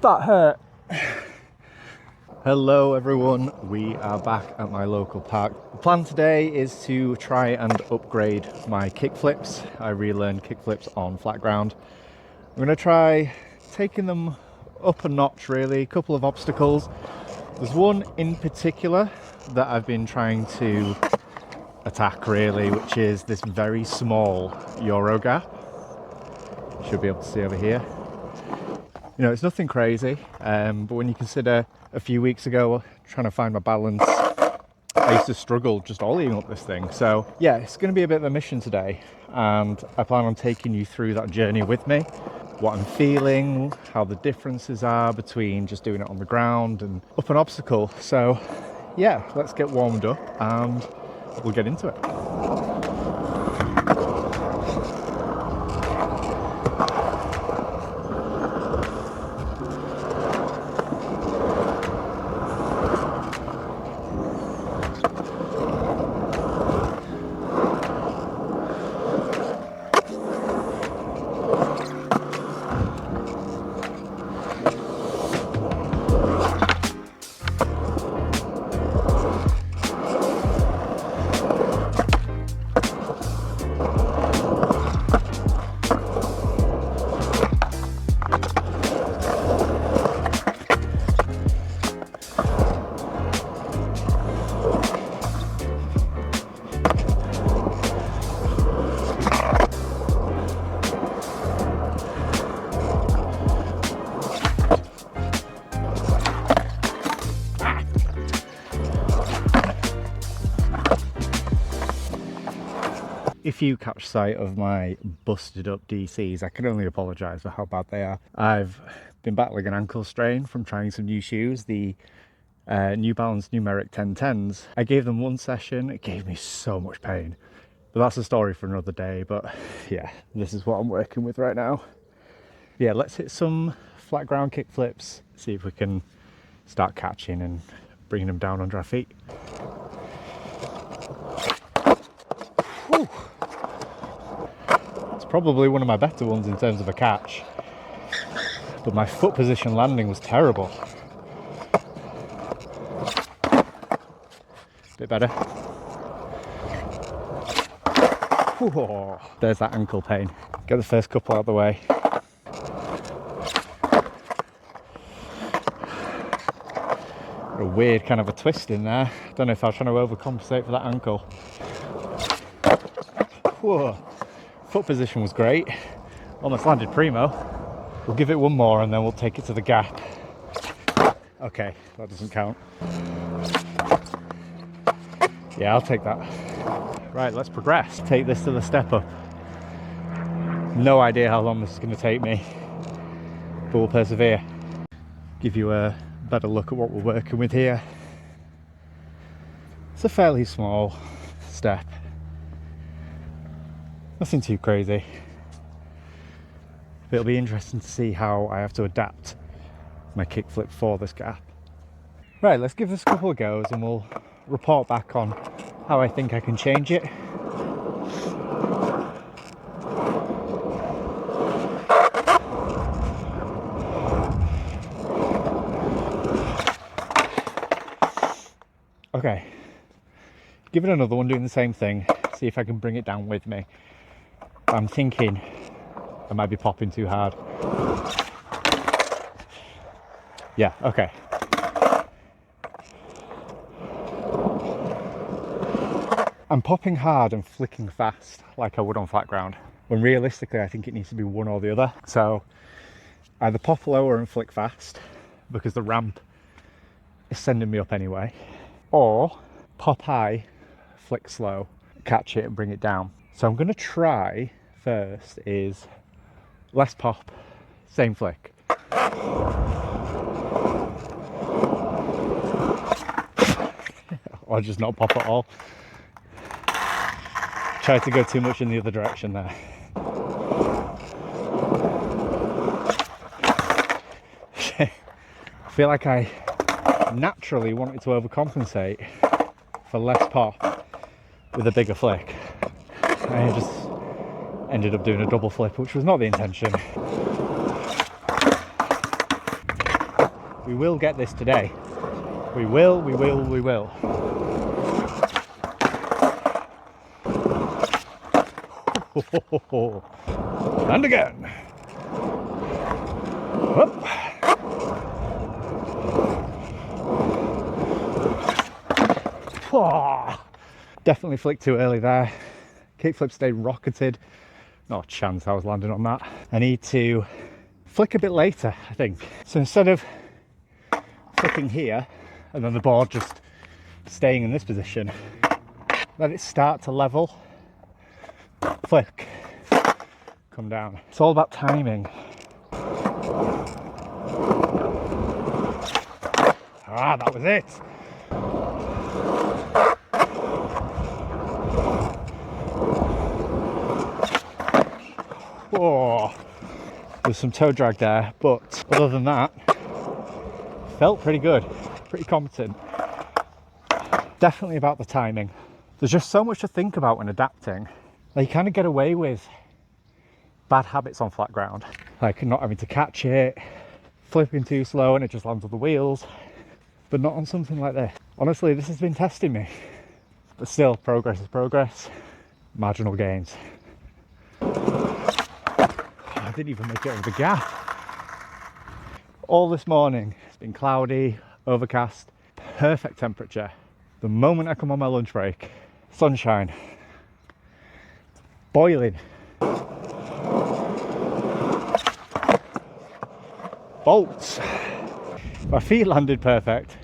That hurt. Hello everyone, we are back at my local park. The plan today is to try and upgrade my kickflips. I relearned kickflips on Flatground. I'm going to try taking them up a notch really, a couple of obstacles. There's one in particular that I've been trying to attack really, which is this very small Euro gap. You should be able to see over here. You know, it's nothing crazy, but when you consider a few weeks ago trying to find my balance, I used to struggle just ollieing up this thing. So yeah, it's going to be a bit of a mission today, and I plan on taking you through that journey with me, what I'm feeling, how the differences are between just doing it on the ground and up an obstacle. So yeah, let's get warmed up and we'll get into it. If you catch sight of my busted up DCs, I can only apologise for how bad they are. I've been battling an ankle strain from trying some new shoes, the New Balance numeric 1010s. I gave them one session, it gave me so much pain. But that's a story for another day, but yeah, this is what I'm working with right now. Yeah, let's hit some flat ground kick flips, see if we can start catching and bringing them down under our feet. Whew. It's probably one of my better ones in terms of a catch, but my foot position landing was terrible. Bit better. Whew. There's that ankle pain. Get the first couple out of the way. A weird kind of a twist in there. Don't know if I was trying to overcompensate for that ankle. Whoa. Foot position was great. Almost landed primo. We'll give it one more and then we'll take it to the gap. Okay, that doesn't count. Yeah, I'll take that. Right, let's progress. Take this to the step up. No idea how long this is going to take me, but we'll persevere. Give you a better look at what we're working with here. It's a fairly small step. Nothing too crazy. But it'll be interesting to see how I have to adapt my kickflip for this gap. Right, let's give this a couple of goes and we'll report back on how I think I can change it. Okay, give it another one doing the same thing, see if I can bring it down with me. I'm thinking I might be popping too hard. Yeah, okay. I'm popping hard and flicking fast like I would on flat ground, when realistically I think it needs to be one or the other. So either pop lower and flick fast because the ramp is sending me up anyway, or pop high, flick slow, catch it and bring it down. So I'm going to try first is less pop, same flick. Or just not pop at all. Tried to go too much in the other direction there. I feel like I naturally wanted to overcompensate for less pop with a bigger flick. I just ended up doing a double flip, which was not the intention. We will get this today. We will. And again. Whoop. Oh, definitely flicked too early there. Kickflip stayed rocketed. Not a chance I was landing on that. I need to flick a bit later, I think. So instead of flicking here and then the board just staying in this position, let it start to level, flick, come down. It's all about timing. Ah, that was it. Oh, there's some toe drag there, but other than that, felt pretty good, pretty competent. Definitely about the timing. There's just so much to think about when adapting. Like, you kind of get away with bad habits on flat ground, like not having to catch it, flipping too slow and it just lands on the wheels, but not on something like this. Honestly, this has been testing me, but still, progress is progress. Marginal gains. I didn't even make it over the gap. All this morning, it's been cloudy, overcast, perfect temperature. The moment I come on my lunch break, sunshine, boiling. Bolts. My feet landed perfect.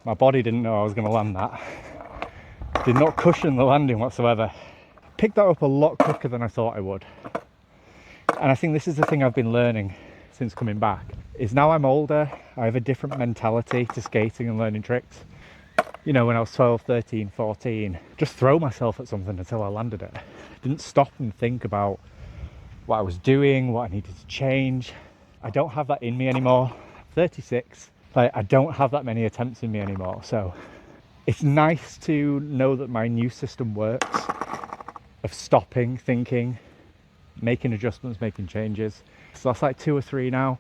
My body didn't know I was going to land that. Did not cushion the landing whatsoever. Picked that up a lot quicker than I thought I would. And I think this is the thing I've been learning since coming back, is now I'm older, I have a different mentality to skating and learning tricks. You know, when I was 12, 13, 14, just throw myself at something until I landed it. Didn't stop and think about what I was doing, what I needed to change. I don't have that in me anymore. 36, like, I don't have that many attempts in me anymore. So it's nice to know that my new system works, of stopping, thinking, making adjustments, making changes. So that's like 2 or 3 now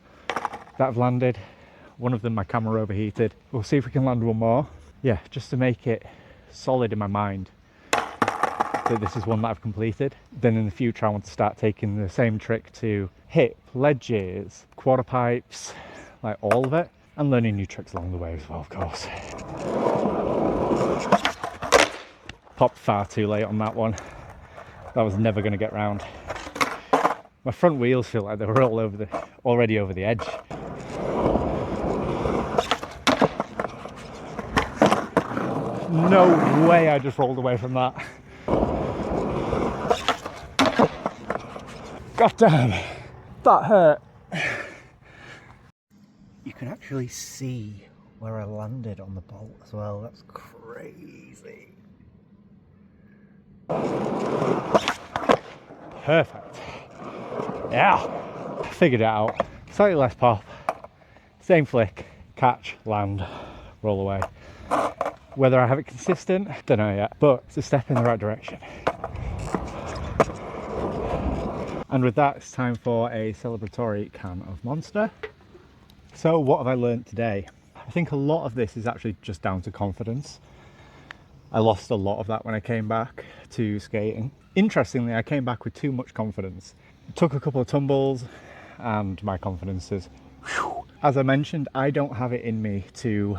that I've landed. One of them, my camera overheated. We'll see if we can land one more. Yeah, just to make it solid in my mind that this is one that I've completed. Then in the future, I want to start taking the same trick to hip, ledges, quarter pipes, like all of it, and learning new tricks along the way as well, of course. Popped far too late on that one. That was never going to get round. My front wheels feel like they were already over the edge. No way I just rolled away from that. God damn, that hurt. You can actually see where I landed on the bolt as well. That's crazy. Perfect. Yeah, figured it out. Slightly less pop, same flick, catch, land, roll away. Whether I have it consistent, don't know yet, but it's a step in the right direction. And with that, it's time for a celebratory can of Monster. So what have I learned today? I think a lot of this is actually just down to confidence. I lost a lot of that when I came back to skating. Interestingly, I came back with too much confidence. Took a couple of tumbles and my confidence is, whew. As I mentioned, I don't have it in me to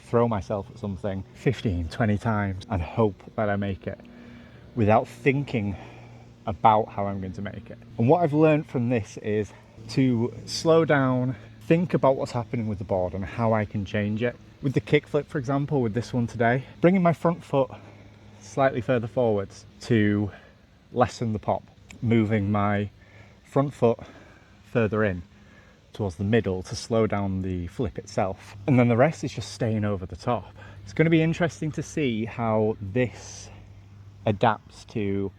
throw myself at something 15, 20 times and hope that I make it without thinking about how I'm going to make it. And what I've learned from this is to slow down, think about what's happening with the board and how I can change it. With the kickflip, for example, with this one today, bringing my front foot slightly further forwards to lessen the pop, moving my front foot further in towards the middle to slow down the flip itself. And then the rest is just staying over the top. It's going to be interesting to see how this adapts to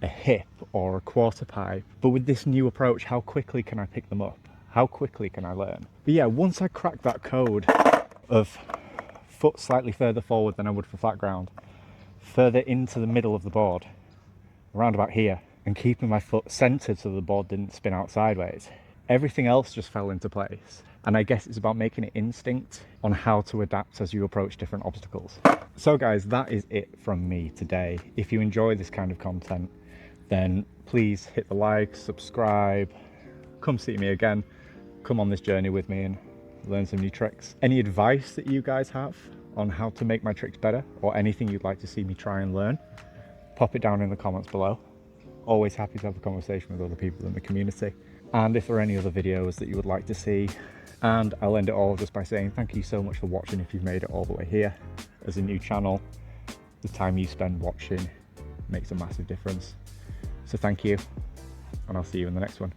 a hip or a quarter pipe. But with this new approach, how quickly can I pick them up? How quickly can I learn? But yeah, once I crack that code of foot slightly further forward than I would for flat ground, further into the middle of the board, around about here, and keeping my foot centered so the board didn't spin out sideways, everything else just fell into place. And I guess it's about making it instinct on how to adapt as you approach different obstacles. So guys, that is it from me today. If you enjoy this kind of content, then please hit the like, subscribe, come see me again, come on this journey with me and learn some new tricks. Any advice that you guys have on how to make my tricks better, or anything you'd like to see me try and learn, pop it down in the comments below. Always happy to have a conversation with other people in the community. And if there are any other videos that you would like to see, and I'll end it all just by saying thank you so much for watching if you've made it all the way here. As a new channel, the time you spend watching makes a massive difference. So thank you, and I'll see you in the next one.